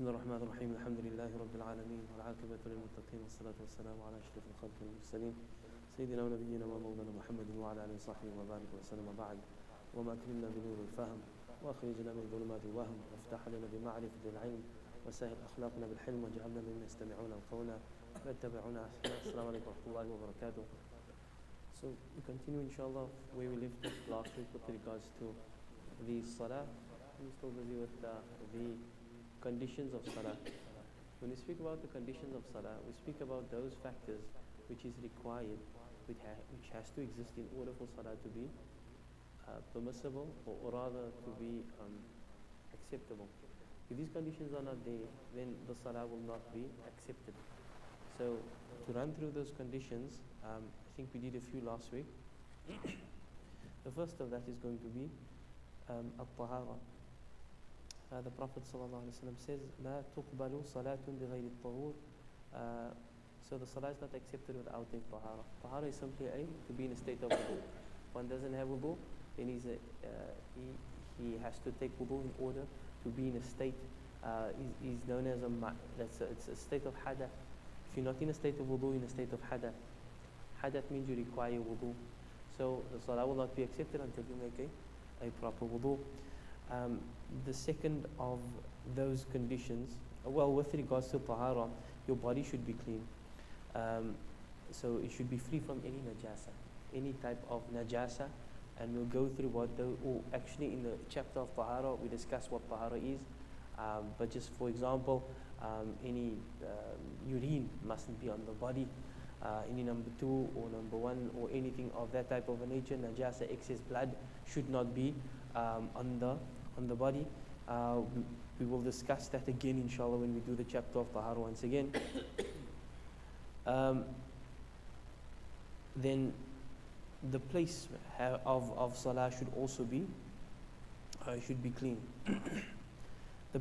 بسم الله الرحمن الرحيم الحمد لله رب العالمين والعاقبة للمتقين والصلاة والسلام على أشرف الخلق والمرسلين سيدنا ونبينا ومولانا محمد وعلى آله وصحبه وبارك وسلم بعد وما أكرمنا بنور الفهم وأخرجنا من ظلمات الوهم وافتح لنا بمعرفة العلم وسهل أخلاقنا بالحلم واجعلنا ممن يستمعون القول ويتبعون أحسنه. السلام عليكم ورحمة الله وبركاته. So we continue inshallah where we left last week with regards to the salah. We're still busy with the conditions of salah. When we speak about the conditions of salah, we speak about those factors which is required, which has to exist in order for salah to be permissible, or rather to be acceptable. If these conditions are not there, then the salah will not be accepted. So to run through those conditions, I think we did a few last week. The first of that is going to be al-tahara. The Prophet ﷺ says, "La tuqbalu salatun bi ghayri at-tahur." So the salah is not accepted without a tahara. Tahara is simply to be in a state of wudu. One doesn't have wudu, then he has to take wudu in order to be in a state. Is known as it's a state of hadath. If you're not in a state of wudu, in a state of hadath. Hadath means you require wudu. So the salah will not be accepted until you make a proper wudu. The second of those conditions, with regards to tahara, your body should be clean. So it should be free from any najasa, any type of najasa. And we'll go through actually in the chapter of tahara, we discuss what tahara is. But just for example, any urine mustn't be on the body. Any number 2 or number 1 or anything of that type of a nature, najasa, excess blood should not be on the body. We will discuss that again inshallah when we do the chapter of tahara once again. Then the place of salah should also be clean. The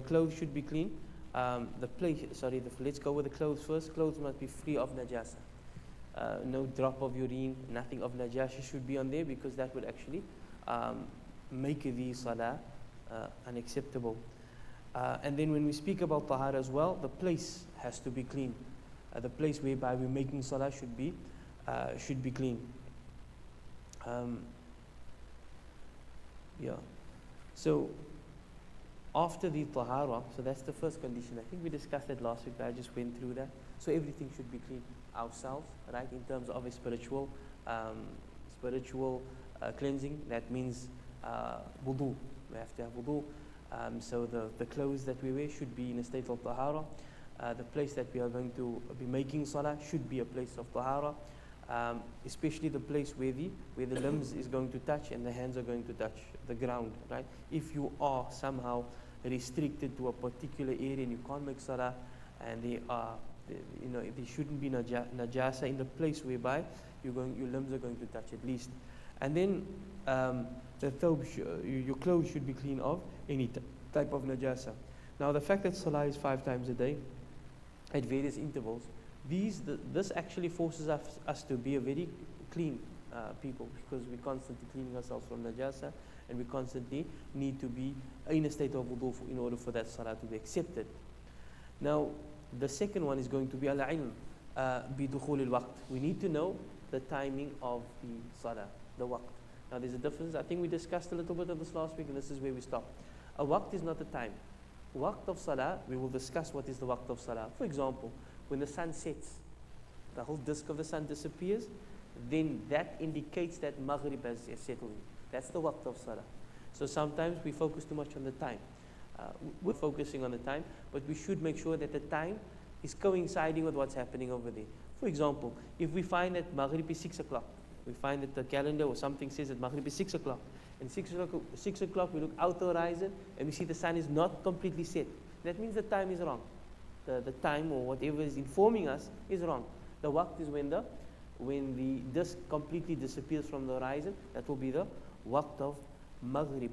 clothes should be clean. Let's go with the clothes first. Clothes must be free of najasa. No drop of urine, nothing of najasa should be on there, because that would actually make the salah unacceptable. And then when we speak about tahara as well, the place has to be clean. The place whereby we're making salah should be clean. So after the tahara, so that's the first condition. I think we discussed that last week, but I just went through that. So everything should be clean. Ourselves, right, in terms of a spiritual cleansing. That means wudu. We have to have wudu. So the clothes that we wear should be in a state of tahara. The place that we are going to be making salah should be a place of tahara. Especially the place where the limbs is going to touch and the hands are going to touch the ground, right? If you are somehow restricted to a particular area and you can't make salah, and there shouldn't be najasa in the place whereby your limbs are going to touch at least. And then your clothes should be clean of any type of najasa. Now the fact that salah is 5 times a day at various intervals, this actually forces us to be a very clean people, because we're constantly cleaning ourselves from najasa, and we constantly need to be in a state of wudu in order for that salah to be accepted. Now the second one is going to be al-ilm bi-dukhul al-waqt. We need to know the timing of the salah, the waqt. Now there's a difference. I think we discussed a little bit of this last week, and this is where we stop. A waqt is not the time. Waqt of salah, we will discuss what is the waqt of salah. For example, when the sun sets, the whole disk of the sun disappears, then that indicates that maghrib has settled in. That's the waqt of salah. So sometimes we focus too much on the time. We're focusing on the time, but we should make sure that the time is coinciding with what's happening over there. For example, if we find that maghrib is 6 o'clock, we find that the calendar or something says that maghrib is 6 o'clock, and 6 o'clock we look out the horizon and we see the sun is not completely set, that means the time is wrong. The time or whatever is informing us is wrong. The waqt is when the disk completely disappears from the horizon. That will be the waqt of maghrib.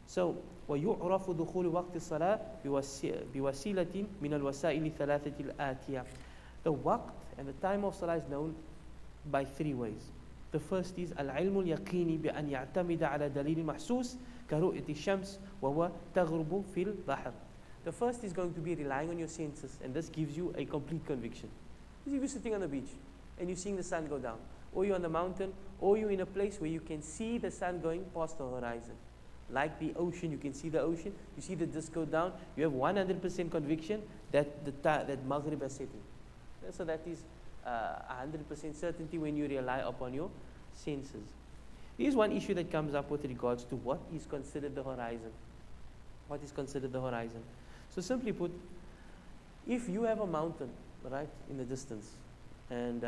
So وَيُعْرَفُ دُخُولُ وَقْتِ الصَّلَاةِ بِوَسِيلَةٍ مِنَ الْوَسَائِلِ ثَلَاثَةِ الْآتِيَةِ. The waqt and the time of salah is known by 3 ways. The first is العلم اليقيني بأن يعتمد على دليل محسوس كرؤية الشمس وهو تغرب في البحر. The first is going to be relying on your senses, and this gives you a complete conviction. If you're sitting on the beach and you're seeing the sun go down, or you're on the mountain, or you're in a place where you can see the sun going past the horizon. Like the ocean, you can see the ocean, you see the disk go down, you have 100% conviction that that Maghrib is setting. So that is 100% certainty when you rely upon your senses. There is one issue that comes up with regards to what is considered the horizon. What is considered the horizon? So simply put, if you have a mountain, right, in the distance, and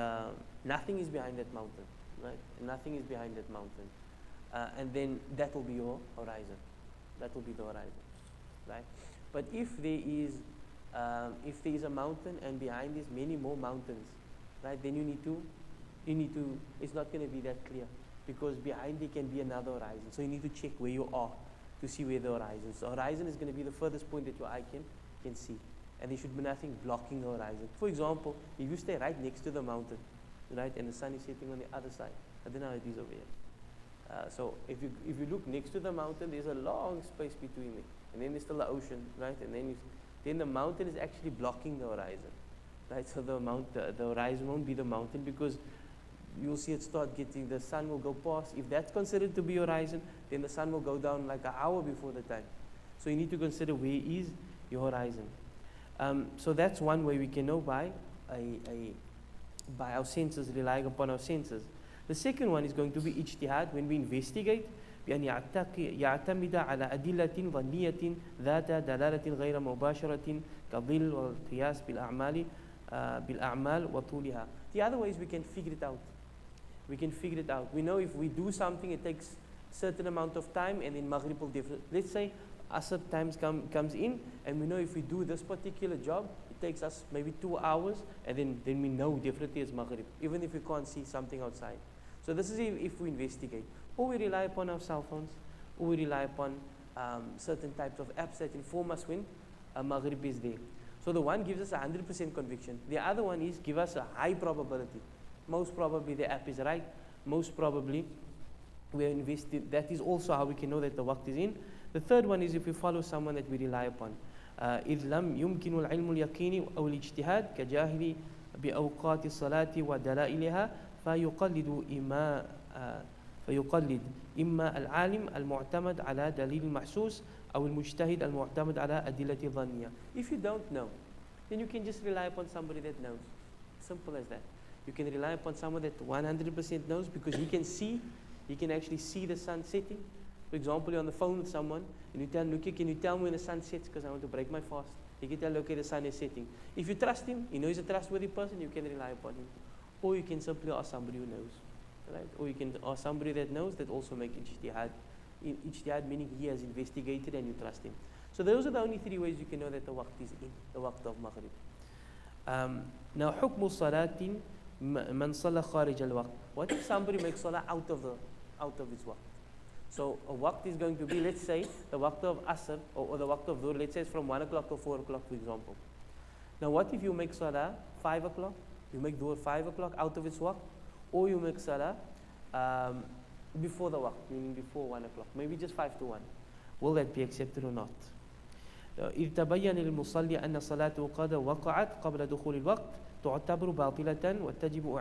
nothing is behind that mountain, right, and nothing is behind that mountain, and then that will be your horizon. That will be the horizon, right? But if there is a mountain and behind is many more mountains, right, then you need to, it's not going to be that clear, because behind it can be another horizon. So you need to check where you are to see where the horizon is. The horizon is going to be the furthest point that your eye can see. And there should be nothing blocking the horizon. For example, if you stay right next to the mountain, right, and the sun is setting on the other side, I don't know how it is over here. So if you look next to the mountain, there's a long space between it, and then there's still the ocean, right, and then the mountain is actually blocking the horizon, right. So the horizon won't be the mountain, because you'll see it start getting, the sun will go past. If that's considered to be horizon, then the sun will go down like an hour before the time. So you need to consider where is your horizon. So that's one way we can know by our senses, relying upon our senses. The second one is going to be ijtihad, when we investigate, بأن يعتمد على أدلة ظنية ذات دلالة غير مباشرة كظل والقياس بالأعمال وطولها. The other way is we can figure it out. We can figure it out. We know if we do something, it takes a certain amount of time, and then Maghrib will differ. Let's say Asr times comes in, and we know if we do this particular job, it takes us maybe 2 hours, and then we know definitely it's Maghrib, even if we can't see something outside. So this is if we investigate. Or we rely upon our cell phones, or we rely upon certain types of apps that inform us when Maghrib is there. So the one gives us 100% conviction. The other one is give us a high probability. Most probably the app is right. Most probably we are invested. That is also how we can know that the waqt is in. The third one is if we follow someone that we rely upon. إذ لم يمكن العلم اليقيني أو الاجتهاد كجاهل بأوقات الصلاة ودلائلها فيقلد إما العالم المعتمد على دليل محسوس أو المجتهد المعتمد على أدلة ظنية. If you don't know, then you can just rely upon somebody that knows. Simple as that. You can rely upon someone that 100% knows, because he can actually see the sun setting. For example, you're on the phone with someone and you tell him, "Look, can you tell me when the sun sets, because I want to break my fast?" He can tell, "Okay, the sun is setting." If you trust him, you know he's a trustworthy person, you can rely upon him. Or you can simply ask somebody who knows, right? Or you can ask somebody that knows, that also make ijtihad. Ijtihad meaning he has investigated and you trust him. So those are the only three ways you can know that the waqt is in, the waqt of Maghrib. Now, حكم صلاة من صلى خارج الوقت. What if somebody makes salah out of its waqt? So a waqt is going to be, let's say, the waqt of Asr or the waqt of Dhuhr, let's say it's from 1 o'clock to 4 o'clock, for example. Now what if you make salah 5 o'clock, you make Dhuhr 5 o'clock out of its waqt, or you make salah before the waqt, meaning before 1 o'clock, maybe just 5 to 1. Will that be accepted or not? إذ تبين للمصلي أن صلاته قد وقعت قبل دخول الوقت تعتبر باطلة وتجب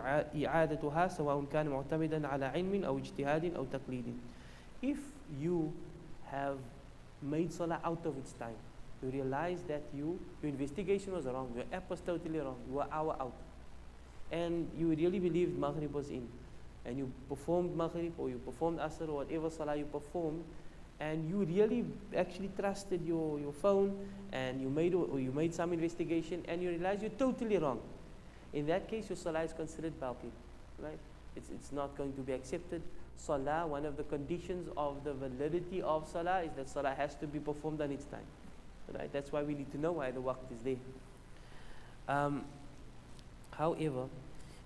إعادتها سواء كان معتمدا على علم أو اجتهاد أو تقليد. If you have made salah out of its time, you realize that your investigation was wrong, your app was totally wrong, you were an hour out, and you really believed Maghrib was in, and you performed Maghrib or you performed Asr or whatever salah you performed, and you really actually trusted your phone, and you made some investigation, and you realize you're totally wrong. In that case, your salah is considered batil, right? It's not going to be accepted. Salah, one of the conditions of the validity of salah is that salah has to be performed on its time, right? That's why we need to know why the waqt is there. However,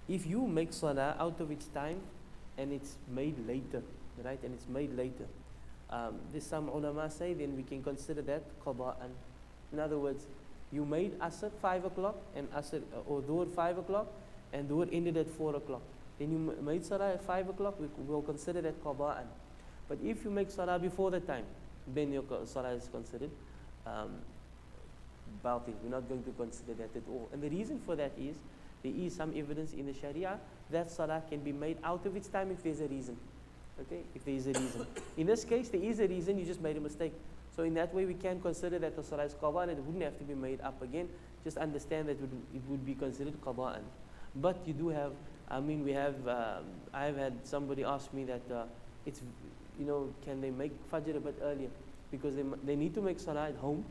if you make salah out of its time and it's made later, right? And it's made later, there's some ulama say then we can consider that qada'an. In other words, you made Asr 5 o'clock and Asr or Dhuhr 5 o'clock, and Dhuhr ended at 4 o'clock. Then you made salah at 5 o'clock, we will consider that qada'an. But if you make salah before the time, then your salah is considered batil. We're not going to consider that at all. And the reason for that is, there is some evidence in the Sharia that salah can be made out of its time if there's a reason. Okay, if there is a reason. In this case, there is a reason, you just made a mistake. So in that way, we can consider that the salah is qada, and it wouldn't have to be made up again. Just understand that it would be considered qada'an. But you do have, I have had somebody ask me that it's, can they make Fajr a bit earlier? Because they need to make salah at home,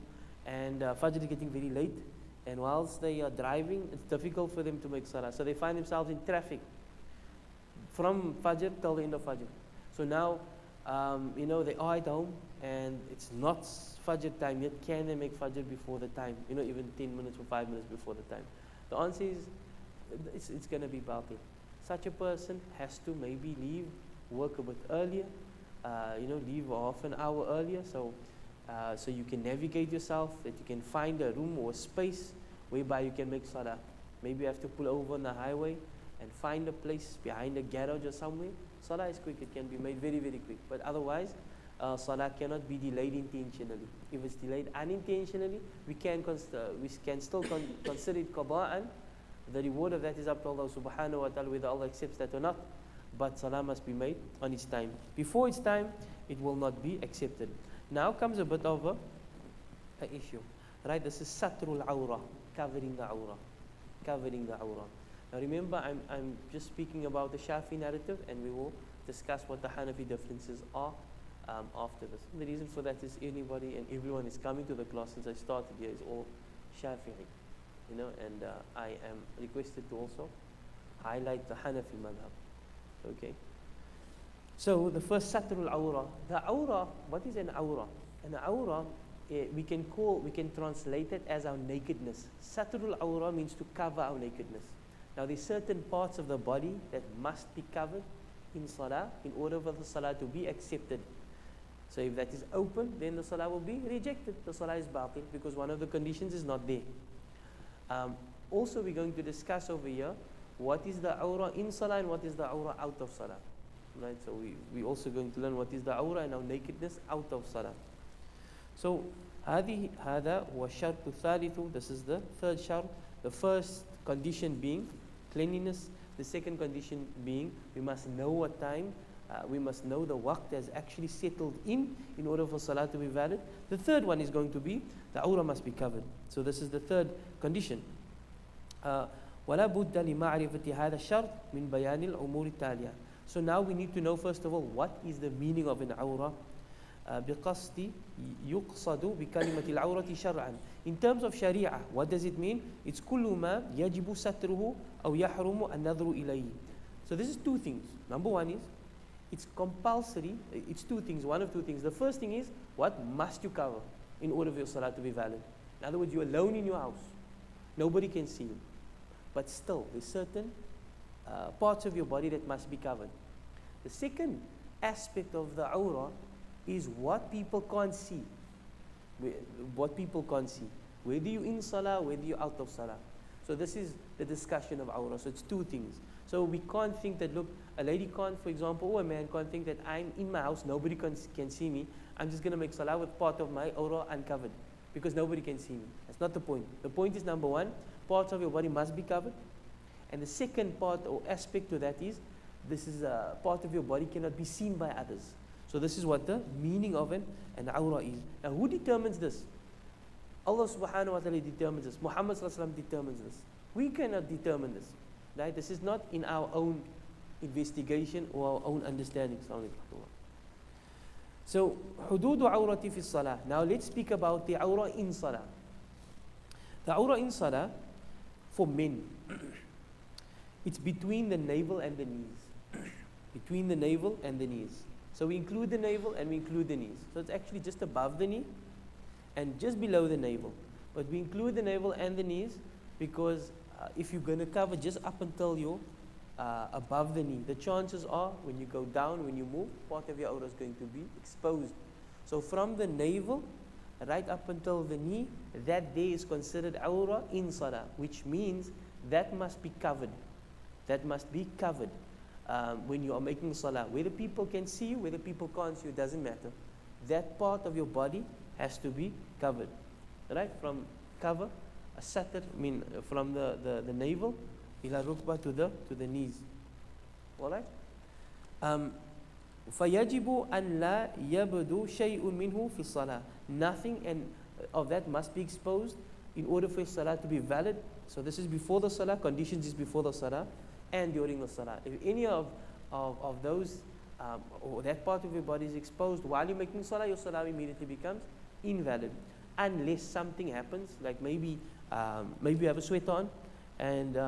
and Fajr is getting very late. And whilst they are driving, it's difficult for them to make salah. So they find themselves in traffic from Fajr till the end of Fajr. So now, they are at home and it's not Fajr time yet. Can they make Fajr before the time? Even 10 minutes or 5 minutes before the time. The answer is, it's going to be batil. Such a person has to maybe leave work a bit earlier, leave half an hour earlier, so you can navigate yourself, that you can find a room or a space whereby you can make salah. Maybe you have to pull over on the highway and find a place behind a garage or somewhere. Salah is quick, it can be made very, very quick. But otherwise, salah cannot be delayed intentionally. If it's delayed unintentionally, we can still consider it qada'an. The reward of that is up to Allah subhanahu wa ta'ala, whether Allah accepts that or not. But salah must be made on its time. Before its time, it will not be accepted. Now comes a bit of an issue. Right, this is satrul awra, covering the awra. Covering the awra. Now remember, I'm just speaking about the Shafi narrative, and we will discuss what the Hanafi differences are after this. And the reason for that is anybody and everyone is coming to the class since I started here is all Shafi'i. And I am requested to also highlight the Hanafi madhab. Okay. So the first satrul awra. The awra, what is an awra? An awra, we can translate it as our nakedness. Satrul awra means to cover our nakedness. Now there's certain parts of the body that must be covered in salah in order for the salah to be accepted. So if that is open, then the salah will be rejected. The salah is batil because one of the conditions is not there. Also, we're going to discuss over here what is the awra in salah and what is the awra out of salah. Right? So we're also going to learn what is the awra and our nakedness out of salah. So هذا والشرط الثالث. This is the third shart. The first condition being cleanliness. The second condition being we must know what time. We must know the waqt has actually settled in order for salah to be valid. The third one is going to be the awra must be covered. So this is the third condition. ولا بد لمعرفة هذا الشرط من بيان الأمور التالية. So now we need to know first of all what is the meaning of an awra. بقصد يقصد بكلمة العورة شرعا. In terms of Sharia, what does it mean? It's كل ما يجب ستره أو يحرم النظر إليه. So this is two things. Number one is it's compulsory. It's two things, one of two things. The first thing is what must you cover in order for your salah to be valid. In other words, you're alone in your house. Nobody can see you. But still, there's certain parts of your body that must be covered. The second aspect of the awra is what people can't see. What people can't see. Whether you're in salah, whether you're out of salah. So this is the discussion of awra. So it's two things. So we can't think that, look, a lady can't, for example, or a man can't think that I'm in my house, nobody can see me. I'm just going to make salah with part of my awra uncovered because nobody can see me. That's not the point. The point is, number one, parts of your body must be covered. And the second part or aspect to that is, this is a part of your body cannot be seen by others. So this is what the meaning of an awra is. Now who determines this? Allah subhanahu wa ta'ala determines this. Muhammad sallallahu alaihi wasallam determines this. We cannot determine this. Right? This is not in our own investigation or our own understanding. So, حدود عورتي في الصلاة. Now let's speak about the awra in salah. The awra in salah for men, it's between the navel and the knees. Between the navel and the knees. So we include the navel and we include the knees. So it's actually just above the knee and just below the navel. But we include the navel and the knees because if you're going to cover just up until you're above the knee, the chances are when you go down, when you move, part of your awra is going to be exposed. So from the navel right up until the knee, that there is considered awra in salah, which means that must be covered. That must be covered when you are making salah. Whether people can see you, whether people can't see you, doesn't matter. That part of your body has to be covered. Right? cover, a satr, from the navel, ila rukbah to the knees. Alright? فَيَجِبُ أَنْ لَا يَبْدُو شَيْءٌ مِّنْهُ فِي الصَّلَاةِ. Nothing of that must be exposed in order for salah to be valid. So this is before the salah, conditions is before the salah and during the salah. If any of those or that part of your body is exposed while you're making salah, your salah immediately becomes invalid, unless something happens, like maybe you have a sweater on, and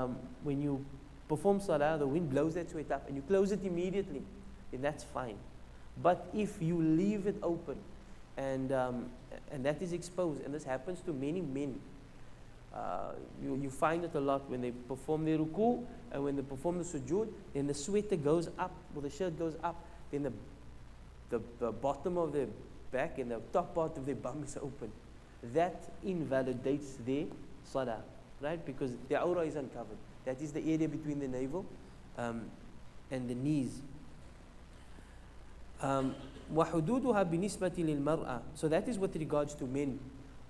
when you perform salah, the wind blows that sweater up and you close it immediately, then that's fine. But if you leave it open and that is exposed, and this happens to many men, you find it a lot when they perform their ruku and when they perform the sujood, then the sweater goes up, or the shirt goes up, then the bottom of their back and the top part of their bum is open. That invalidates their salah, right? Because their awrah is uncovered. That is the area between the navel and the knees. وَحُدُودُهَا بِنِسْبَةِ لِلْمَرْأَةِ. So that is with regards to men.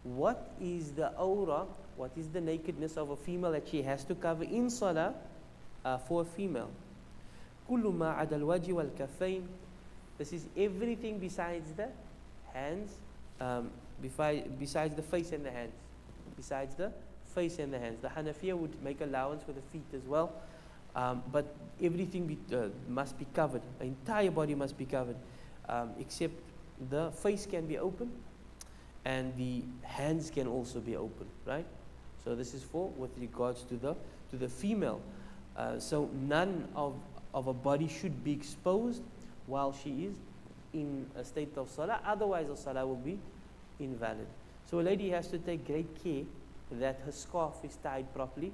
What is the awrah, what is the nakedness of a female that she has to cover in salah for a female? كُلُّ مَا عَدَى الْوَجْهِ وَالْكَفَّيْنِ. This is everything besides the hands, besides the face and the hands. Besides the face and the hands. The Hanafiya would make allowance for the feet as well. But everything must be covered. The entire body must be covered, except the face can be open and the hands can also be open, right? So this is with regards to the female. So none of a body should be exposed while she is in a state of salah, otherwise the salah will be invalid. So a lady has to take great care that her scarf is tied properly,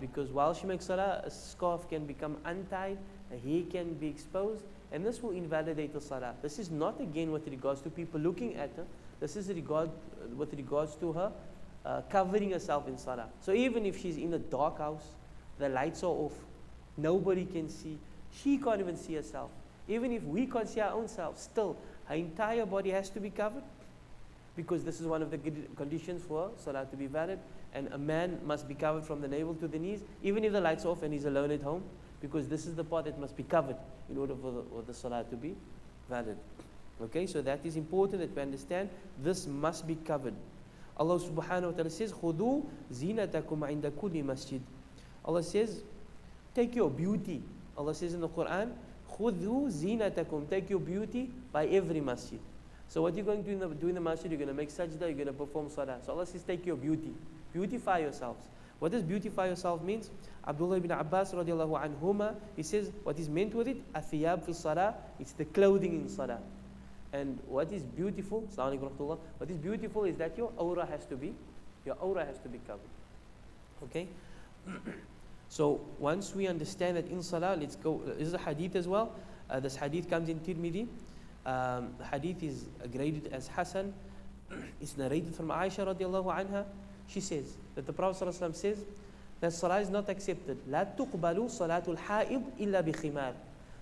because while she makes salah, a scarf can become untied, a hair can be exposed, and this will invalidate the salah. This is not again with regards to people looking at her, this is with regards to her covering herself in salah. So even if she's in a dark house, the lights are off, nobody can see, she can't even see herself. Even if we can't see our own self, still her entire body has to be covered, because this is one of the conditions for salah to be valid. And a man must be covered from the navel to the knees, even if the lights are off and he's alone at home, because this is the part that must be covered in order for the salah to be valid. Okay, so that is important that we understand. This must be covered. Allah subhanahu wa ta'ala says, خُذُوا زِينَتَكُمْ عِنْدَ كُلِّ masjid. Allah says, take your beauty. Allah says in the Quran, خُذُوا زِينَتَكُمْ. Take your beauty by every masjid. So what you're going to do in the masjid, you're going to make sajda, you're going to perform salah. So Allah says, take your beauty. Beautify yourselves. What does beautify yourself means? Abdullah ibn Abbas radiallahu anhuma, he says, what is meant with it? Athiyab fi salah, it's the clothing in salah. And what is beautiful, Assalamu alaikum warahmatullah, what is beautiful is that your awrah has to be covered. Okay? So once we understand that in salah, let's go, this is a hadith as well. This hadith comes in Tirmidhi. The hadith is graded as Hasan. It's narrated from Aisha radiallahu anha. She says that the Prophet ﷺ says that salah is not accepted. لا تقبل صلاة الحائض إلا بخمار.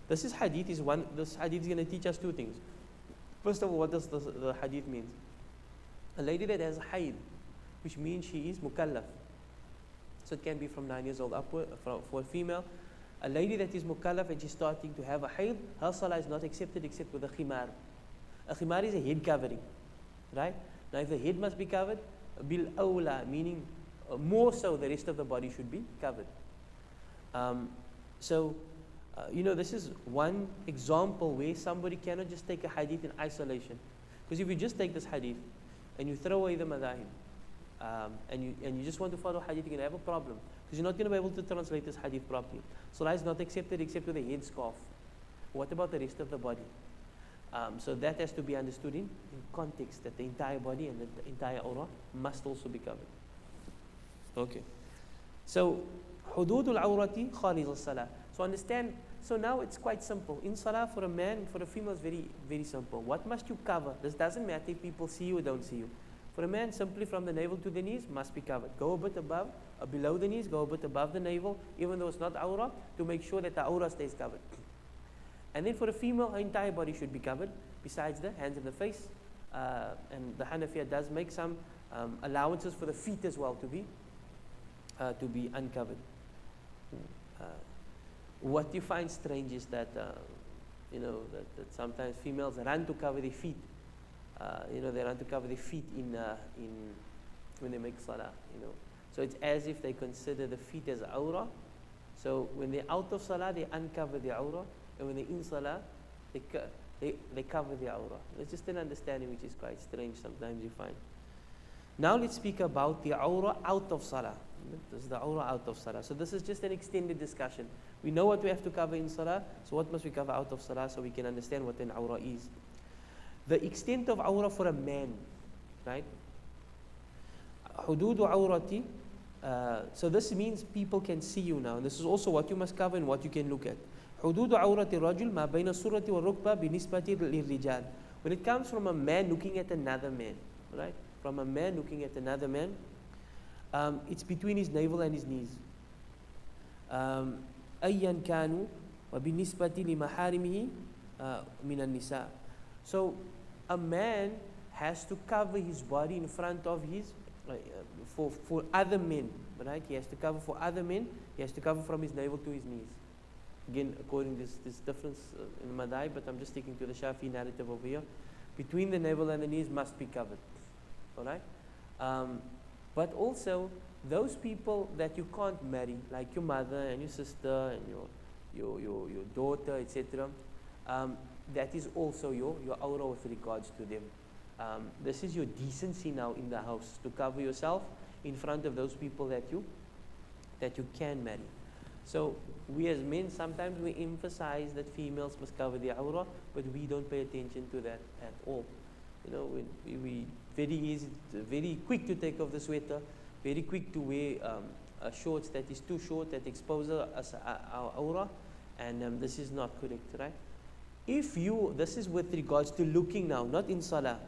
This hadith is going to teach us two things. First of all, what does the hadith mean? A lady that has a haid, which means she is mukallaf. So it can be from 9 years old upward for a female. A lady that is mukallaf and she's starting to have a haid, her salah is not accepted except with a khimar. A khimar is a head covering, right? Now if the head must be covered, bil awla, meaning more so the rest of the body should be covered. This is one example where somebody cannot just take a hadith in isolation. Because if you just take this hadith and you throw away the madahib, and you just want to follow hadith, you're going to have a problem. Because you're not going to be able to translate this hadith properly. Salah is not accepted except with a head scarf. What about the rest of the body? So that has to be understood in context, that the entire body and the entire awrah must also be covered. Okay. So, hududul awrati kharij al-salah. So understand, so now it's quite simple. In salah for a man, for a female is very, very simple. What must you cover? This doesn't matter if people see you or don't see you. For a man, simply from the navel to the knees must be covered. Go a bit above, below the knees, go a bit above the navel, even though it's not awrah, to make sure that the awrah stays covered. And then for a female, her entire body should be covered, besides the hands and the face. And the Hanafiya does make some allowances for the feet as well to be uncovered. What you find strange is that that sometimes females run to cover their feet. They run to cover their feet in when they make salah. So it's as if they consider the feet as awrah. So when they're out of salah, they uncover the awrah, and when they're in salah, they cover the awrah. It's just an understanding which is quite strange sometimes you find. Now let's speak about the awrah out of salah. This is the awrah out of salah. So this is just an extended discussion. We know what we have to cover in salah, so what must we cover out of salah so we can understand what an awrah is. The extent of awrah for a man, right? Hududu awrati. So this means people can see you now. And this is also what you must cover and what you can look at. حدود عورة الرجل ما بين السرة والركبة بالنسبة للرجال. When it comes from a man looking at another man, right? From a man looking at another man, it's between his navel and his knees. أيا كانوا وبالنسبة لمحارمه من النساء. So a man has to cover his body in front of his for other men, right? He has to cover for other men. He has to cover from his navel to his knees. Again, according to this difference in Madai, but I'm just sticking to the Shafi narrative over here. Between the navel and the knees must be covered. All right? But also, those people that you can't marry, like your mother and your sister and your daughter, etc., that is also your awrah with regards to them. This is your decency now in the house, to cover yourself in front of those people that you can marry. So we as men, sometimes we emphasize that females must cover their awrah, but we don't pay attention to that at all. We very quick to take off the sweater, very quick to wear shorts that is too short, that exposes our awrah, and this is not correct, right? This is with regards to looking now, not in salah.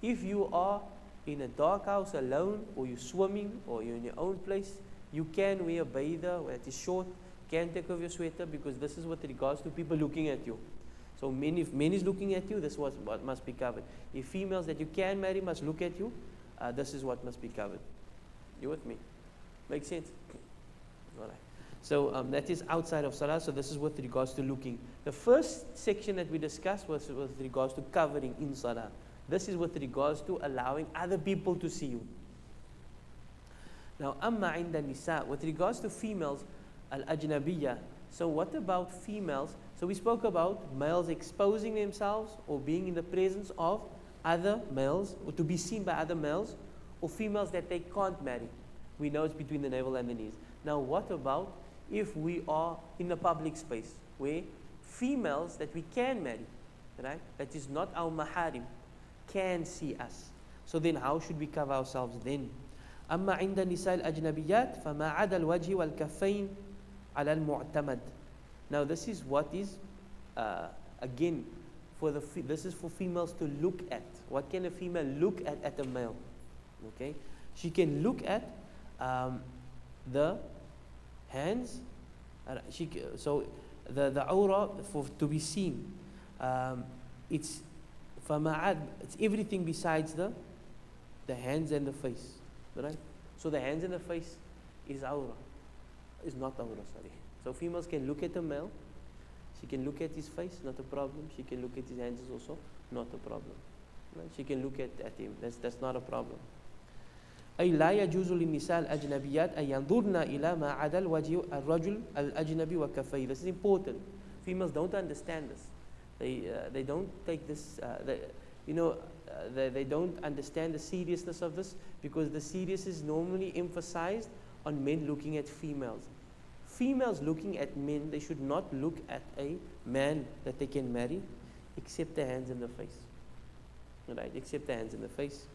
If you are in a dark house alone, or you're swimming, or you're in your own place, you can wear a bather that is short, can take off your sweater, because this is with regards to people looking at you. So if men is looking at you, this is what must be covered. If females that you can marry must look at you, this is what must be covered. You with me? Make sense? All right. So that is outside of salah, so this is with regards to looking. The first section that we discussed was with regards to covering in salah. This is with regards to allowing other people to see you. Now, amma inda nisa, with regards to females, al-ajnabiyya. So what about females? So we spoke about males exposing themselves or being in the presence of other males, or to be seen by other males, or females that they can't marry. We know it's between the navel and the knees. Now what about if we are in a public space where females that we can marry, right, that is not our maharim, can see us? So then how should we cover ourselves then? أما عند النساء الأجنبيات فما عدا الوجه والكفين على المعتمد. Now this is what is again this is for females to look at. What can a female look at a male? Okay, she can look at the hands. So the awrah to be seen. It's everything besides the hands and the face. Right? So the hands and the face is awrah. Is not awrah, sorry. So females can look at a male. She can look at his face, not a problem. She can look at his hands, also not a problem. Right? She can look at him. That's not a problem. أي لا يجوز للنساء الأجنبيات أن ينظرن إلى ما عدا الوجه الرجل الأجنبي وكفيه. This is important. Females don't understand this. They don't take this. They don't understand the seriousness of this, because the seriousness is normally emphasized on men looking at females. Females looking at men, they should not look at a man that they can marry, except the hands and the face. Right? Except the hands and the face.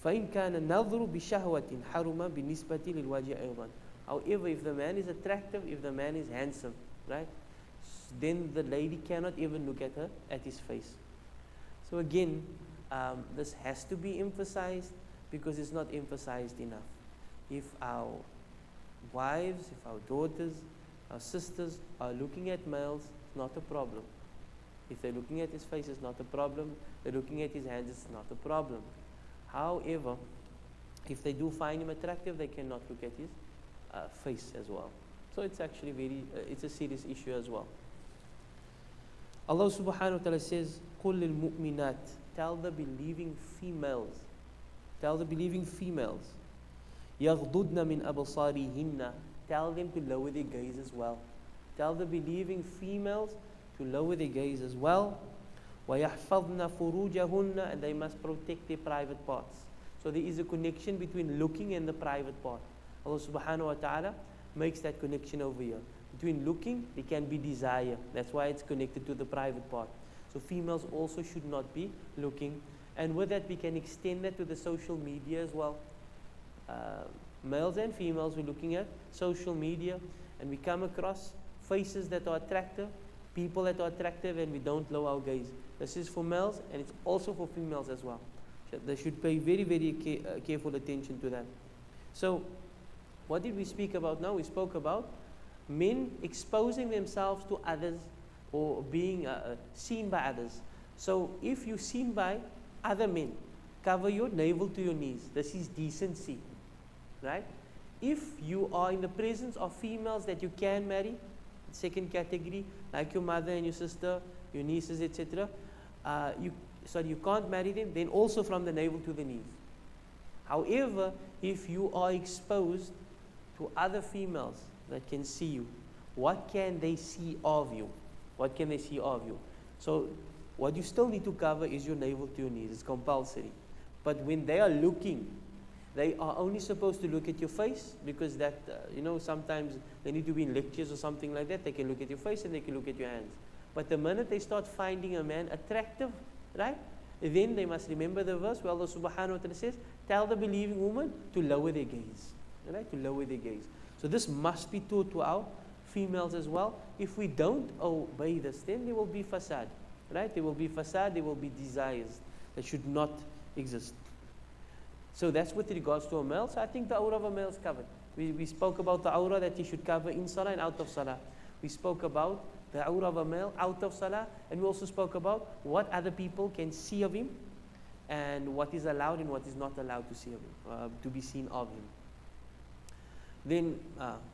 فإن كان النظر بشهوة حرم بالنسبة للوجه أيضا. However, if the man is attractive, if the man is handsome, right, then the lady cannot even look at his face. So again, this has to be emphasized, because it's not emphasized enough. If our wives, if our daughters, our sisters are looking at males, it's not a problem. If they're looking at his face, it's not a problem. They're looking at his hands, it's not a problem. However, If they do find him attractive, they cannot look at his face as well. So it's actually it's a serious issue as well. Allah subhanahu wa ta'ala says, قُلْ لِلْمُؤْمِنَاتِ, tell the believing females, يَغْضُضْنَ مِنْ أَبْصَارِهِنَّ, tell them to lower their gaze as well. Tell the believing females to lower their gaze as well. وَيَحْفَظْنَ فُرُوجَهُنَّ, and they must protect their private parts. So there is a connection between looking and the private part. Allah subhanahu wa ta'ala makes that connection over here. Between looking, there can be desire. That's why it's connected to the private part. So females also should not be looking. And with that, we can extend that to the social media as well. Males and females, we're looking at social media, and we come across faces that are attractive, people that are attractive, and we don't lower our gaze. This is for males, and it's also for females as well. They should pay very, very careful attention to that. So, what did we speak about now? We spoke about men exposing themselves to others or being seen by others. So, if you're seen by other men, cover your navel to your knees. This is decency, right? If you are in the presence of females that you can marry, second category, like your mother and your sister, your nieces, etc., you can't marry them, then also from the navel to the knees. However, if you are exposed to other females that can see you, what can they see of you? What can they see of you? So, what you still need to cover is your navel to your knees. It's compulsory. But when they are looking, they are only supposed to look at your face, because that, sometimes they need to be in lectures or something like that. They can look at your face and they can look at your hands. But the minute they start finding a man attractive, right, then they must remember the verse where Allah subhanahu wa ta'ala says, tell the believing woman to lower their gaze. Right, to lower their gaze. So this must be taught to our females as well. If we don't obey this, then there will be fasad. Right? There will be fasad, there will be desires that should not exist. So that's with regards to a male. So I think the awrah of a male is covered. We spoke about the awrah that he should cover in salah and out of salah. We spoke about the awrah of a male out of salah, and we also spoke about what other people can see of him and what is allowed and what is not allowed to see of him, to be seen of him. Then,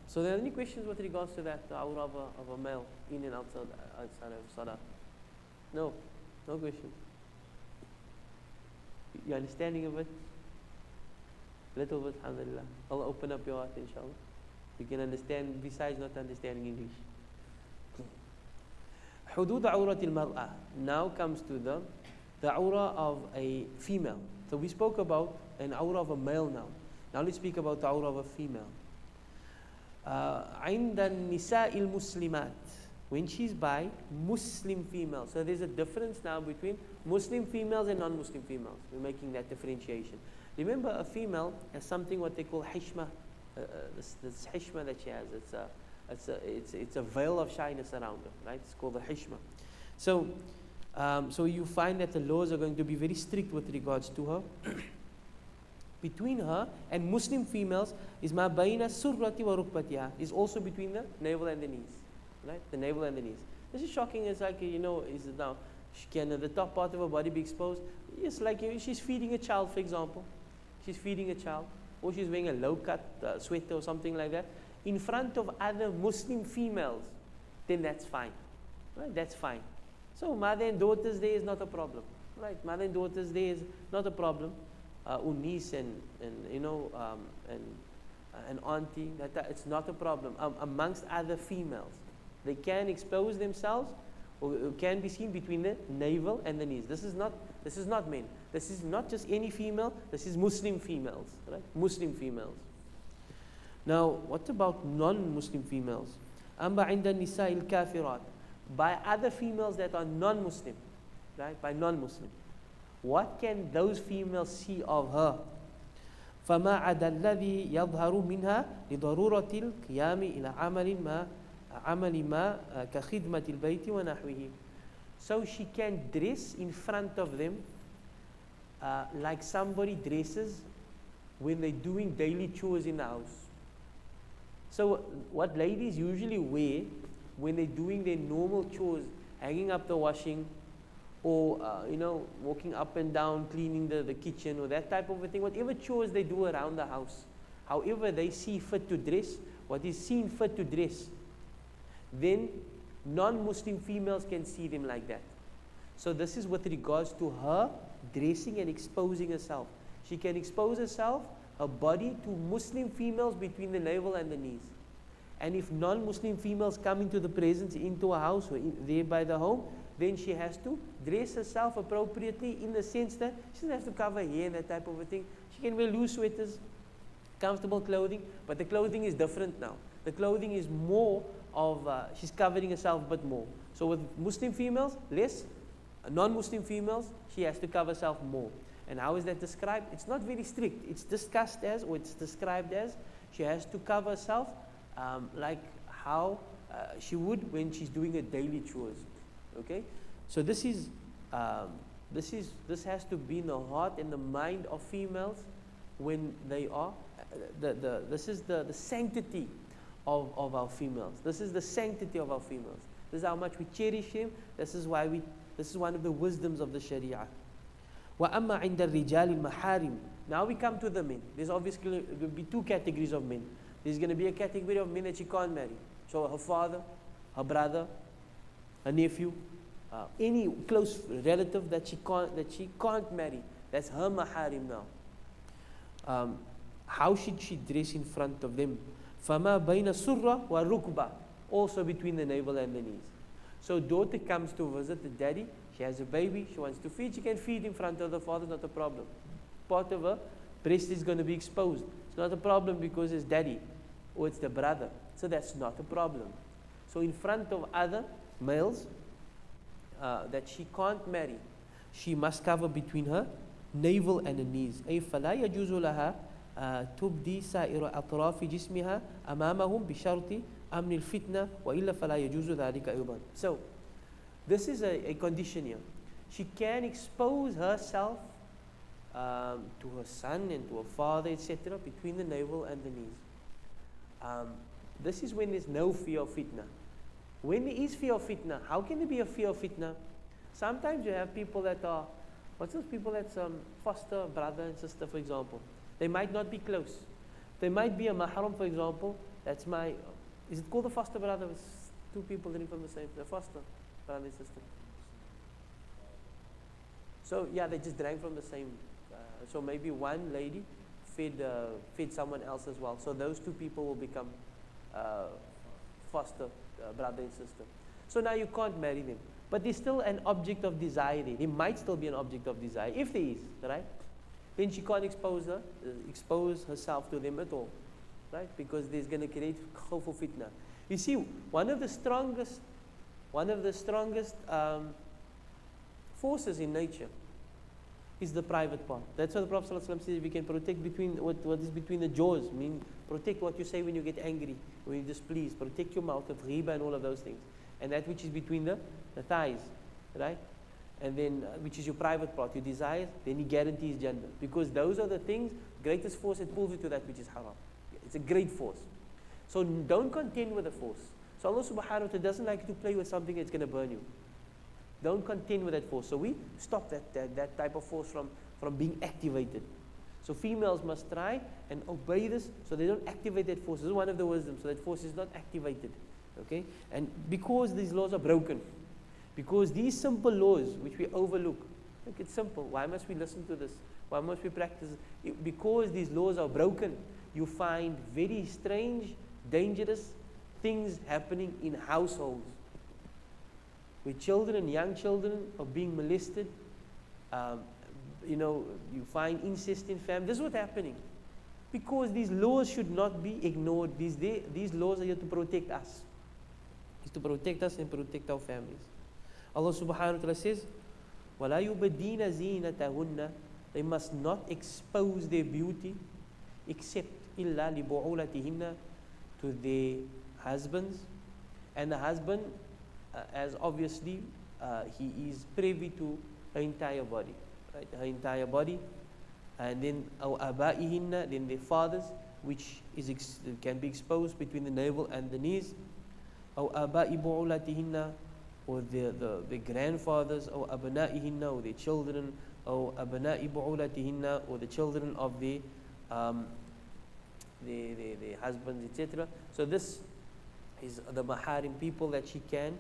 so there are any questions with regards to that, the awrah of a male in and outside of salah? No question. You understanding of it? Little bit, alhamdulillah. Allah open up your heart, inshallah. You can understand besides not understanding English. Hudud awrat al-mar'ah. Now comes to the awrah of a female. So we spoke about an awrah of a male now. Now let's speak about the awrah of a female. عند النساء المسلمات, when she's by Muslim females. So there's a difference now between Muslim females and non-Muslim females. We're making that differentiation. Remember, a female has something what they call hishma. This hishma that she has, it's a veil of shyness around her, right? It's called the hishma. So, so you find that the laws are going to be very strict with regards to her. Between her and Muslim females is ma bayna surrati wa rukbatiha, is also between the navel and the knees, right? The navel and the knees. This is shocking. It's like, is it now? Can the top part of her body be exposed? Yes, like she's feeding a child, for example. She's feeding a child, or she's wearing a low-cut sweater or something like that, in front of other Muslim females, then that's fine, right? That's fine. So mother and daughters there is not a problem, right? Mother and daughters there is not a problem. Niece and auntie, it's not a problem. Amongst other females, they can expose themselves, or can be seen between the navel and the knees. This is not men. This is not just any female. This is Muslim females, right? Muslim females. Now, what about non-Muslim females? Amba inda nisa il kafirat, by other females that are non-Muslim, right? By non-Muslim. What can those females see of her? فما عدا الذي يظهر منها لضرورة القيام إلى عمل ما كخدمة البيت ونحوه. So she can dress in front of them like somebody dresses when they're doing daily chores in the house. So what ladies usually wear when they're doing their normal chores, hanging up the washing, or walking up and down, cleaning the kitchen, or that type of a thing, whatever chores they do around the house, however they see fit to dress, what is seen fit to dress, then non-Muslim females can see them like that. So this is with regards to her dressing and exposing herself. She can expose herself, her body, to Muslim females between the navel and the knees. And if non-Muslim females come into the presence, into a house or there by the home, then she has to dress herself appropriately, in the sense that she doesn't have to cover her hair and that type of a thing. She can wear loose sweaters, comfortable clothing, but the clothing is different now. The clothing is more of, she's covering herself a bit more. So with Muslim females, less. Non-Muslim females, she has to cover herself more. And how is that described? It's not very strict. It's discussed as, or it's described as, she has to cover herself like how she would when she's doing her daily chores. Okay, so this has to be in the heart and the mind of females when they are. This is the sanctity of our females. This is the sanctity of our females. This is how much we cherish them. This is one of the wisdoms of the Sharia. وَأَمَّا عِنْدَ الرِّجَالِ الْمَحَارِمِ. Now we come to the men. There's obviously going to be two categories of men. There's going to be a category of men that she can't marry. So her father, her brother, her nephew, any close relative that she can't marry. That's her maharim now. How should she dress in front of them? فَمَا بَيْنَ السُّرَّةِ وَالرُّكْبَةِ. Also between the navel and the knees. So daughter comes to visit the daddy. She has a baby. She wants to feed. She can feed in front of the father. Not a problem. Part of her breast is going to be exposed. It's not a problem because it's daddy or it's the brother. So that's not a problem. So in front of other males that she can't marry, she must cover between her navel and her knees. أي فلا يجوز لها تبدي سائر أطراف جسمها أمامهم بشرط أمن الفتنة وإلا فلا يجوز ذلك أيضا. So this is a condition here. She can expose herself to her son and to her father, etc., between the navel and the knees. This is when there's no fear of fitna. When there is fear of fitna, how can there be a fear of fitna? Sometimes you have people that are, what's those people that's foster brother and sister, for example? They might not be close. They might be a mahram, for example. That's my, is it called a foster brother? It's two people living from the same, the foster brother and sister. So yeah, they just drank from the same. So maybe one lady fed someone else as well. So those two people will become foster brother and sister. So now you can't marry them. But there's still an object of desire there. There might still be an object of desire, if there is, right? Then she can't expose herself to them at all, right? Because there's going to create khawf of fitna. You see, one of the strongest forces in nature is the private part. That's why the Prophet ﷺ says we can protect between what is between the jaws. I mean, protect what you say when you get angry, when you're displeased. Protect your mouth of ghiba and all of those things. And that which is between the thighs, right? And then which is your private part, your desires, then he guarantees Jannah. Because those are the things, greatest force that pulls you to that which is haram. It's a great force. So don't contend with the force. So Allah subhanahu wa ta'ala doesn't like you to play with something that's going to burn you. Don't contend with that force. So we stop that type of force from being activated. So females must try and obey this so they don't activate that force. This is one of the wisdoms. So that force is not activated. Okay? And because these laws are broken, because these simple laws which we overlook, look, it's simple. Why must we listen to this? Why must we practice it? Because these laws are broken, you find very strange, dangerous things happening in households. Where children, young children are being molested. You find incest in family. This is what's happening. Because these laws should not be ignored. These laws are here to protect us. It's to protect us and protect our families. Allah subhanahu wa ta'ala says, وَلَا يُبَدِّينَ زِينَتَهُنَّ. They must not expose their beauty except إِلَّا لِبُعُولَتِهِنَّ, to their husbands. And the husband, as obviously he is privy to her entire body, right? Her entire body. And then أَوْ أَبَائِهِنَّ, then their fathers, which can be exposed between the navel and the knees. أَوْ أَبَاءِ بُعُولَتِهِنَّ, or the grandfathers, or abna'ihinna, or their children, or abna'i bu'ulatihinna, or the children of the husbands, etc. So this is the maharim, people that she can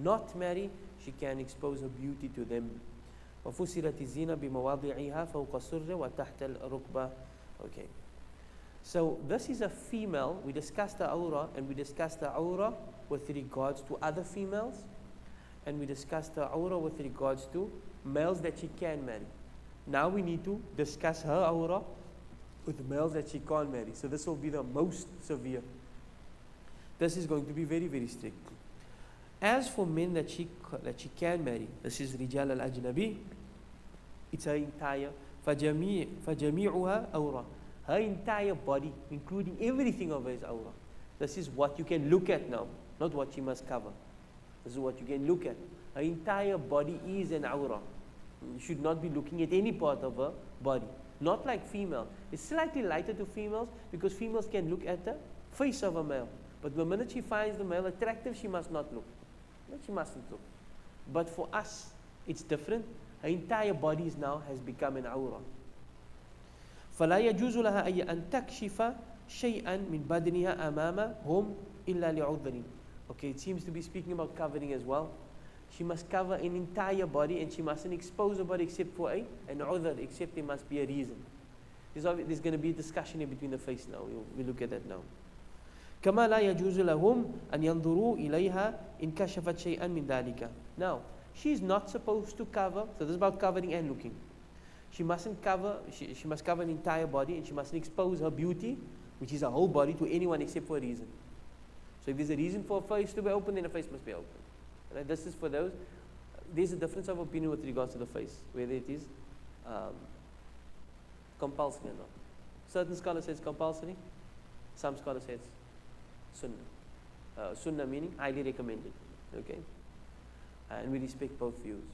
not marry, she can expose her beauty to them. وَفُسِرَتِ الزِّينَ بِمَوَاضِعِهَا فَوْقَ السُّرِّ وَتَحْتَ الرُّكْبَةِ. Okay. So this is a female. We discussed the awra, and we discussed the awra with regards to other females, and we discussed the awra with regards to males that she can marry. Now we need to discuss her awra with males that she can't marry. So this will be the most severe. This is going to be very, very strict. As for men that she can marry, this is rijal al-ajnabi, it's her entire, فَجَمِيعُهَا أَوْرَةٌ. Her entire body, including everything of her, is awra. This is what you can look at now, not what she must cover. This is what you can look at. Her entire body is an awra. You should not be looking at any part of her body. Not like female. It's slightly lighter to females because females can look at the face of a male. But the minute she finds the male attractive, she must not look. She mustn't look. But for us, it's different. Her entire body has become an awra. فَلَا يَجُوزُ لَهَا أَن تَكْشِفَ شَيْئًا مِنْ بَدْنِهَا أَمَامَهُمْ إِلَّا لِعُذْرٍ. Okay, it seems to be speaking about covering as well. She must cover an entire body, and she mustn't expose her body except for an udhr, except there must be a reason. There's going to be a discussion in between the face now. We'll look at that now. كما لا يجوز لهم أن ينظروا إليها إن كشفت شيئا من ذلك. Now, she's not supposed to cover. So this is about covering and looking. She mustn't cover. She must cover an entire body, and she mustn't expose her beauty, which is her whole body, to anyone except for a reason. So if there's a reason for a face to be open, then a face must be open. Right? This is for those. There's a difference of opinion with regards to the face, whether it is compulsory or not. Certain scholars say it's compulsory. Some scholars say it's sunnah. Sunnah meaning highly recommended. Okay, and we respect both views.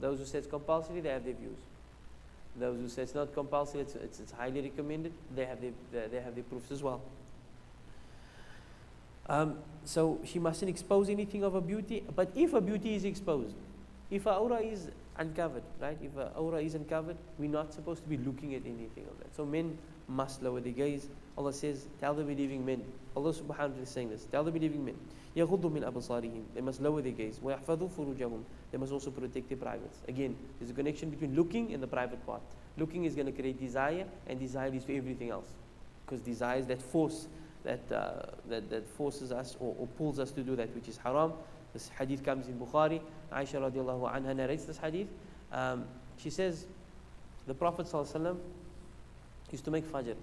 Those who say it's compulsory, they have their views. Those who say it's not compulsory, it's highly recommended, they have their proofs as well. So she mustn't expose anything of her beauty. But if her beauty is exposed, if her aura is uncovered, right? If her aura is uncovered, we're not supposed to be looking at anything of that. So men must lower their gaze. Allah says, tell the believing men. Allah subhanahu wa ta'ala is saying this. Tell the believing men. يَغُضُّ مِنْ أَبْصَارِهِمْ. They must lower their gaze. وَيَحْفَظُوا فُرُوجَهُمْ. They must also protect their privates. Again, there's a connection between looking and the private part. Looking is going to create desire, and desire leads to everything else. Because desire is that force that forces us or pulls us to do that which is haram. This hadith comes in Bukhari. Aisha radiallahu anha narrates this hadith. She says, the Prophet sallallahu alaihi wasallam used to make fajr.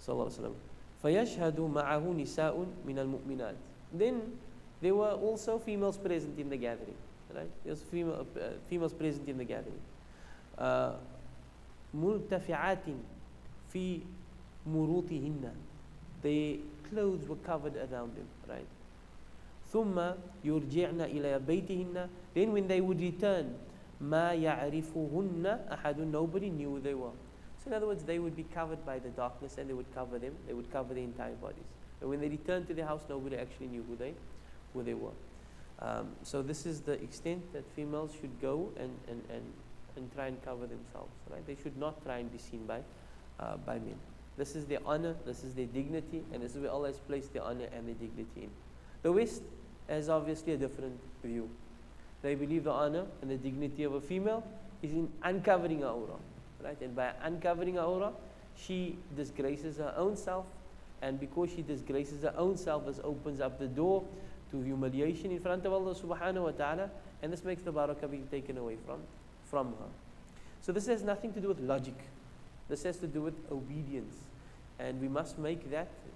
Sallallahu alaihi wasallam. فَيَشْهَدُ مَعَهُ نِسَاءٌ مِنَ الْمُؤْمِنَاتِ. Then there were also females present in the gathering. Right? There was females present in the gathering. مُلْتَفِعَاتٍ فِي مُرُوطِهِنَّ. Their clothes were covered around them. Right? ثُمَّ يُرْجِعْنَ إِلَى بَيْتِهِنَّ. Then when they would return, مَا يَعْرِفُهُنَّ أَحَدٌ. Nobody knew who they were. So in other words, they would be covered by the darkness, and they would cover them. They would cover their entire bodies. And when they returned to their house, nobody actually knew who they were. So this is the extent that females should go and try and cover themselves. Right? They should not try and be seen by men. This is their honor, this is their dignity, and this is where Allah has placed their honor and their dignity in. The West has obviously a different view. They believe the honor and the dignity of a female is in uncovering her aura. Right? And by uncovering her aura, she disgraces her own self, and because she disgraces her own self, this opens up the door to humiliation in front of Allah subhanahu wa ta'ala, and this makes the barakah being taken away from her. So this has nothing to do with logic. This has to do with obedience. And we must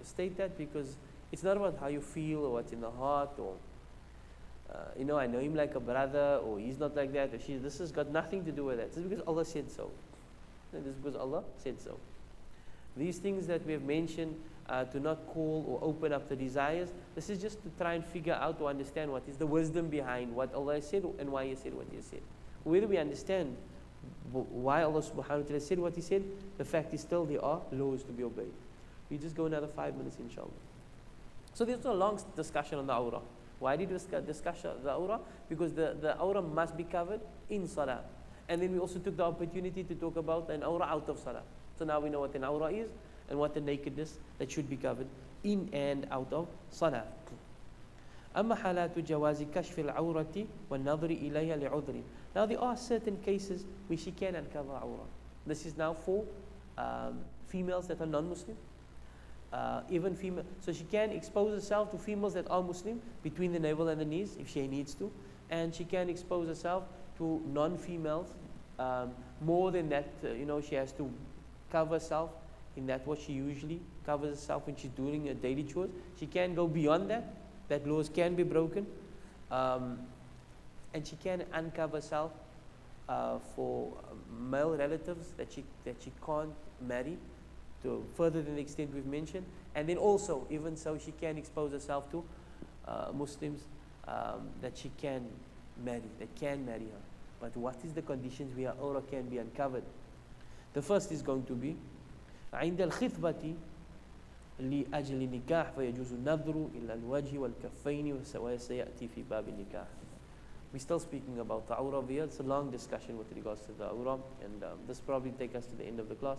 state that, because it's not about how you feel or what's in the heart, or I know him like a brother, or he's not like that, or this has got nothing to do with that. This is because Allah said so. And this is because Allah said so. These things that we have mentioned, to not call or open up the desires, this is just to try and figure out or understand what is the wisdom behind what Allah has said and why He said what He has said. Whether we understand why Allah subhanahu wa ta'ala said what He said, the fact is still there are laws to be obeyed. We just go another 5 minutes inshallah. So there's a long discussion on the awrah. Why did we discuss the awrah? Because the awrah must be covered in salah. And then we also took the opportunity to talk about an awrah out of salah. So now we know what an awrah is and what the nakedness that should be covered in and out of salah. أما حالات جواز كشف العورة والنظر إليها لعذر. Now there are certain cases where she can uncover awrah. This is now for females that are non-Muslim. Even female, so she can expose herself to females that are Muslim between the navel and the knees if she needs to, and she can expose herself to non-females. More than that, she has to cover herself in that what she usually covers herself when she's doing her daily chores. She can go beyond that. That laws can be broken, and she can uncover herself for male relatives that she can't marry, to further than the extent we've mentioned. And then also, even so, she can expose herself to Muslims that she can marry, that can marry her. But what is the conditions where awrah can be uncovered? The first is going to be عند الخطبة لأجل النكاح فيجوز النظر إلى الوجه والكفين وسيأتي في باب النكاح. We're still speaking about the awrah here. It's a long discussion with regards to the awrah, and this probably take us to the end of the class.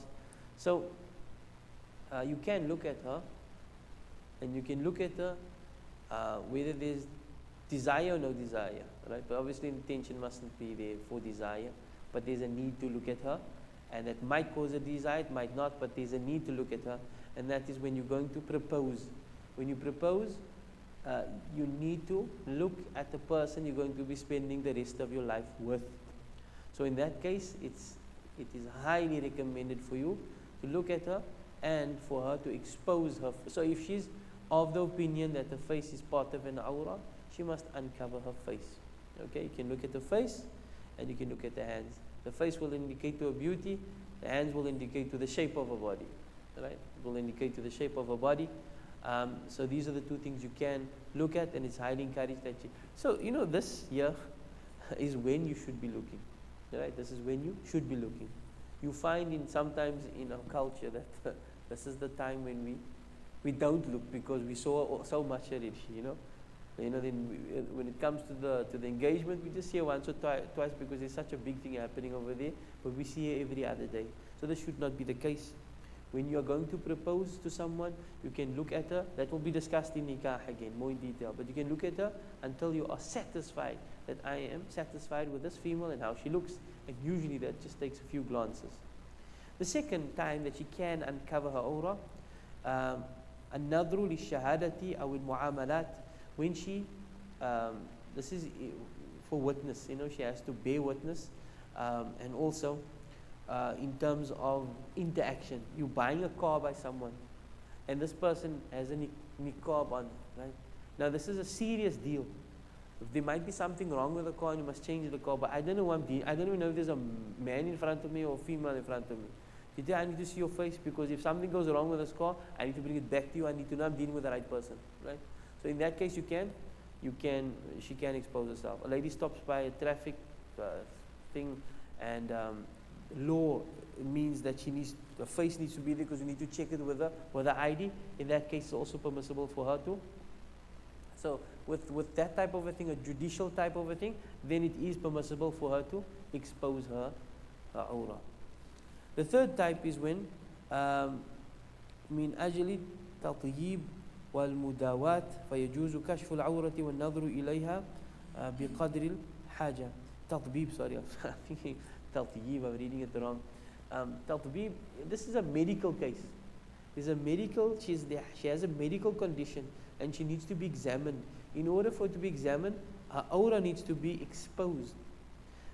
So you can look at her, and you can look at her whether there's desire or no desire, right? But obviously intention mustn't be there for desire, but there's a need to look at her, and it might cause a desire, it might not, but there's a need to look at her, and that is when you're going to propose. When you propose, you need to look at the person you're going to be spending the rest of your life with. So in that case, it is highly recommended for you to look at her and for her to expose her. So if she's of the opinion that the face is part of an awrah, she must uncover her face. Okay, you can look at the face and you can look at the hands. The face will indicate to her beauty, the hands will indicate to the shape of her body. Right? It will indicate to the shape of her body. So these are the two things you can look at, and it's highly encouraged that you. So this year is when you should be looking. Right? This is when you should be looking. You find sometimes in our culture that this is the time when we don't look because we saw so much already. Then when it comes to the engagement, we just see her once or twice because there's such a big thing happening over there. But we see her every other day. So this should not be the case. When you are going to propose to someone, you can look at her. That will be discussed in nikah again, more in detail. But you can look at her until you are satisfied that I am satisfied with this female and how she looks. And usually that just takes a few glances. The second time that she can uncover her awrah, النظر للشهادة أو المعاملات, when she, this is for witness, she has to bear witness, and also in terms of interaction. You're buying a car by someone, and this person has a niqab on, right? Now this is a serious deal. There might be something wrong with the car and you must change the car, but I don't know I don't even know if there's a man in front of me or a female in front of me. I need to see your face, because if something goes wrong with this car, I need to bring it back to you. I need to know I'm dealing with the right person, right? So in that case, she can expose herself. A lady stops by a traffic thing, and law means that her face needs to be there because we need to check it with her ID. In that case, it's also permissible for her to. So with that type of a thing, a judicial type of a thing, then it is permissible for her to expose her awrah. The third type is when من أجل تطيب والمداواة فيجوز كشف العورة والنظر إليها بقدر الحاجة. تطبيب, sorry, I'm thinking تطيب, I'm reading it wrong. تطبيب, this is a medical case. She has a medical condition and she needs to be examined. In order for it to be examined, her awrah needs to be exposed.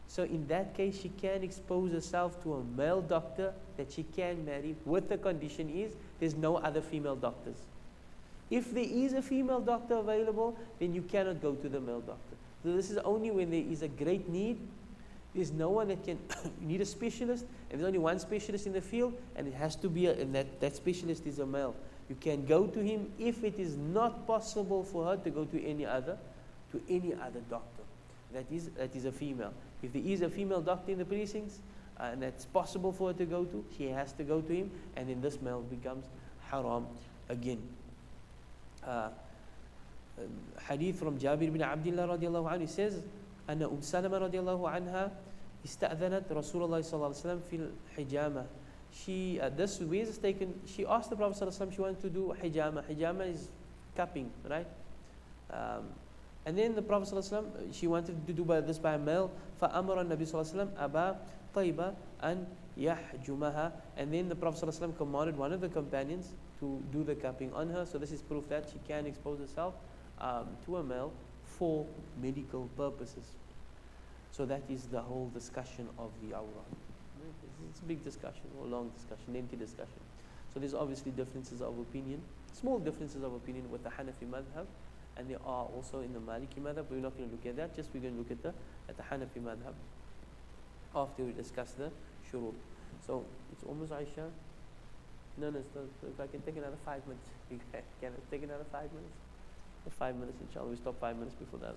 So in that case, she can expose herself to a male doctor that she can marry, with the condition is there's no other female doctors. If there is a female doctor available, then you cannot go to the male doctor. So this is only when there is a great need. There's no one that can, you need a specialist, and there's only one specialist in the field, and it has to be, and that specialist is a male. You can go to him if it is not possible for her to go to any other doctor. That is a female. If there is a female doctor in the precincts, and that's possible for her to go to, she has to go to him, and then this male becomes haram again. hadith from Jabir bin Abdullah radiallahu anhu, he says, Anna Salama radiallahu anha ista'dhanat Rasulullah sallallahu alaihi wasallam fil hijama. This way is taken, she asked the Prophet sallallahu alaihi wasallam, she wanted to do hijama. Hijama is cupping, right? And then the Prophet sallallahu alaihi wasallam, she wanted to do this by a male. فَأَمَرَ النَّبِي صلى الله عليه وسلم أَبَا طَيْبَ أَنْ يَحْجُمَهَا. And then the Prophet sallallahu alaihi wasallam commanded one of the companions to do the cupping on her. So this is proof that she can expose herself to a male for medical purposes. So that is the whole discussion of the awrah. It's a big discussion, or long discussion, lengthy discussion. So there's obviously differences of opinion, small differences of opinion with the Hanafi madhab, and there are also in the Maliki madhab, but we're not going to look at that, just we're going to look at the Hanafi madhab after we discuss the shurut. So it's almost Aisha. No, if I can take another 5 minutes. Can I take another 5 minutes? 5 minutes, inshallah. We stop 5 minutes before that.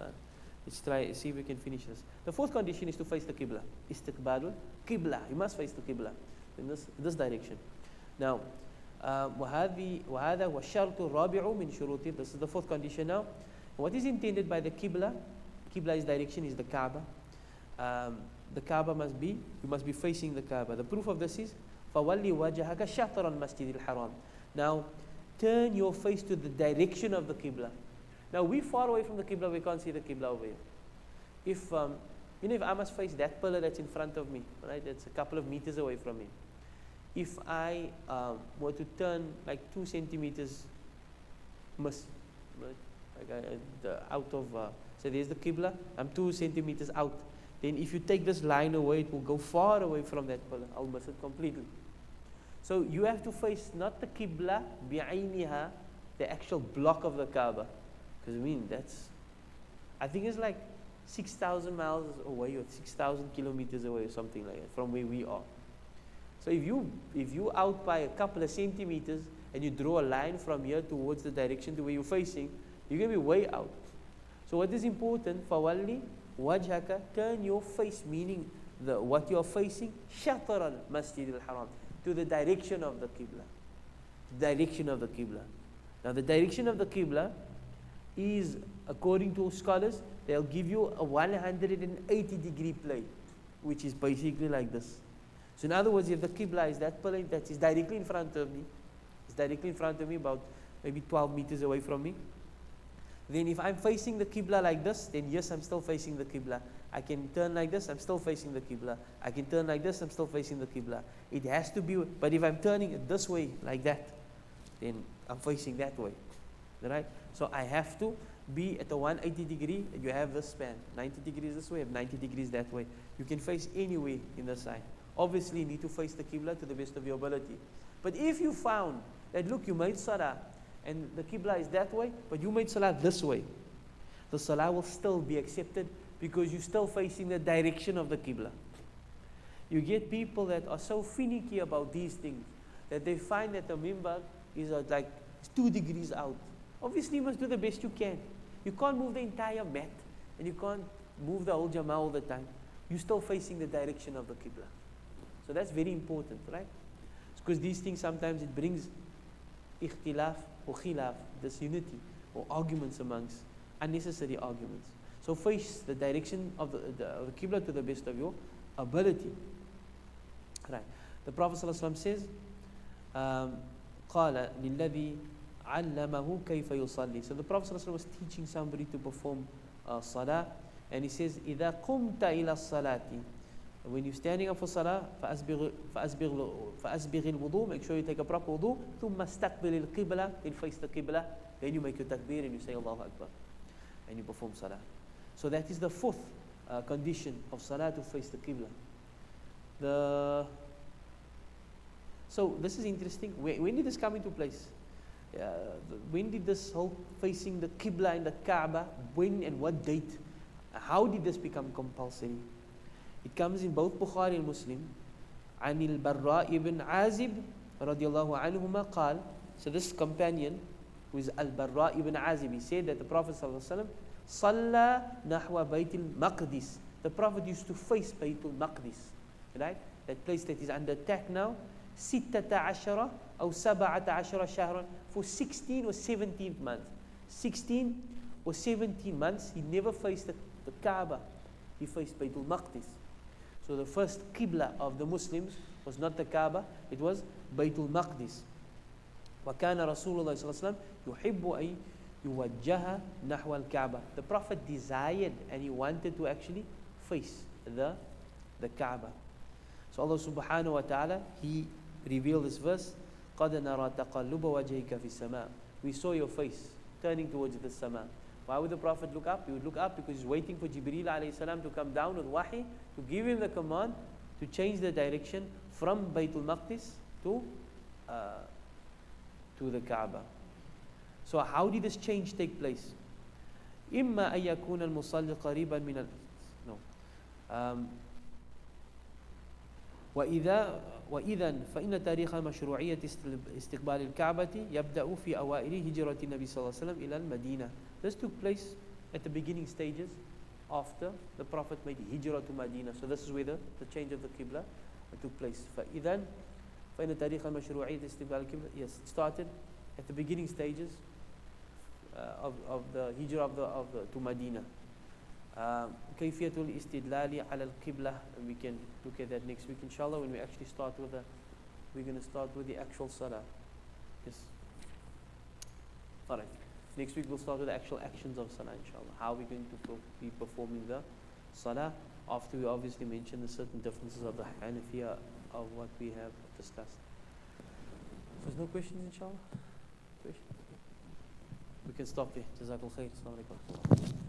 Let's try, see if we can finish this. The fourth condition is to face the Qibla. Istiqbalul Qibla. You must face the Qibla in this direction. Now, وَهَذَا وَالشَّرْطُ الرَّابِعُ مِنْ شُرُوطِ. This is the fourth condition now. What is intended by the Qibla? Qibla's direction is the Kaaba. The Kaaba you must be facing the Kaaba. The proof of this is فَوَلِّ وَجَهَكَ شَطْرَ الْمَسْجِدِ الْحَرَامِ. Now, turn your face to the direction of the Qibla. Now we're far away from the Qibla, we can't see the Qibla over here. If if I must face that pillar that's in front of me, right, that's a couple of meters away from me. If I were to turn like 2 centimeters right, like out of, so there's the Qibla, I'm 2 centimeters out. Then if you take this line away, it will go far away from that pillar. I'll miss it completely. So you have to face not the Qibla, bi'ayniha, the actual block of the Kaaba. Because I think it's like 6,000 miles away or 6,000 kilometers away or something like that from where we are. So if you out by a couple of centimeters and you draw a line from here towards the direction to where you're facing, you're going to be way out. So what is important? فَوَلِّ وَجْهَكَ, turn your face, meaning what you are facing, شَطْرَ الْمَسْجِدِ الْحَرَامِ, to the direction of the Qibla. Direction of the Qibla. Now the direction of the Qibla is, according to scholars, they'll give you a 180-degree plate, which is basically like this. So in other words, if the Qibla is that plate that is directly in front of me, about maybe 12 meters away from me, then if I'm facing the Qibla like this, then yes, I'm still facing the Qibla. I can turn like this, I'm still facing the Qibla. I can turn like this, I'm still facing the Qibla. It has to be, but if I'm turning it this way, like that, then I'm facing that way. Right? So I have to be at a 180 degree, you have this span, 90 degrees this way, 90 degrees that way. You can face any way in the side. Obviously, you need to face the Qibla to the best of your ability. But if you found that, look, you made Salah, and the Qibla is that way, but you made Salah this way, the Salah will still be accepted because you're still facing the direction of the Qibla. You get people that are so finicky about these things that they find that the mimbar is like 2 degrees out. Obviously, you must do the best you can. You can't move the entire mat, and you can't move the whole Jama'ah all the time. You're still facing the direction of the Qibla. So that's very important, right? Because these things sometimes it brings ikhtilaf or khilaf, disunity or arguments amongst unnecessary arguments. So face the direction of the Qibla to the best of your ability. Right. The Prophet ﷺ says, قال للذي علمه كيف يصلي. So the Prophet ﷺ was teaching somebody to perform salah, and he says, إذا قمت إلى الصلاة, when you're standing up for salah, فأسبغ الوضوء, make sure you take a proper wudu, ثم استقبل القبلة, then face the qibla, then you make your takbir and you say Allahu Akbar, and you perform salah. So that is the fourth condition of salah, to face the qibla. So this is interesting. When did this come into place? When did this whole facing the Qibla and the Kaaba, when and what date? How did this become compulsory? It comes in both Bukhari and Muslim. عن البراء ibn Azib رضي الله عنهما قال. So this companion, who is Al-Barra ibn Azib, he said that the Prophet ﷺ صلى نحو بيت المقدس. The Prophet used to face Baytul Maqdis, right? That place that is under attack now. 16 أو 17 شهرا, for 16 or 17th month. 16 for 17 months, he never faced the Kaaba. He faced Baytul Maqdis. So the first Qibla of the Muslims was not the Kaaba, it was Baytul Maqdis. وَكَانَ رَسُولُ اللَّهِ صَلَّى اللَّهُ عَلَيْهِ وَسَلَّمْ يُحِبُّ أَن يُوَجَّهَ نَحْوَ الْكَعْبَةِ. The Prophet desired and he wanted to actually face the Kaaba. So Allah subhanahu wa ta'ala, He revealed this verse, قَدْ نَرَى تَقَلُّبَ وَجْهِكَ فِي السَّمَاءِ. We saw your face turning towards the sama. Why would the Prophet look up? He would look up because he's waiting for Jibreel alayhi salam to come down with wahi, to give him the command to change the direction from Baytul Maqdis to the Kaaba. So how did this change take place? إِمَّا أَن يَكُونَ الْمُصَلِّ قَرِيبًا مِنَ وإذا فإن تاريخ مشروعية استقبال الكعبة يبدأ في أوائل هجرة النبي صلى الله عليه وسلم إلى المدينة. This took place at the beginning stages after the Prophet made hijrah to Medina. So this is where the change of the Qibla took place. فإذا فإن تاريخ مشروعية استقبال الكعبة, yes, it started at the beginning stages of the hijrah to Medina. كيفية الاستدلال على القبلة, and we can look at that next week inshallah when we actually start with we're going to start with the actual salah. Yes. Alright. Next week we'll start with the actual actions of salah inshallah. How we're going to be performing the salah after we obviously mention the certain differences of the Hanafiya of what we have discussed. So there's no questions inshallah? Questions? We can stop there. Jazakallah khair. Assalamu alaikum.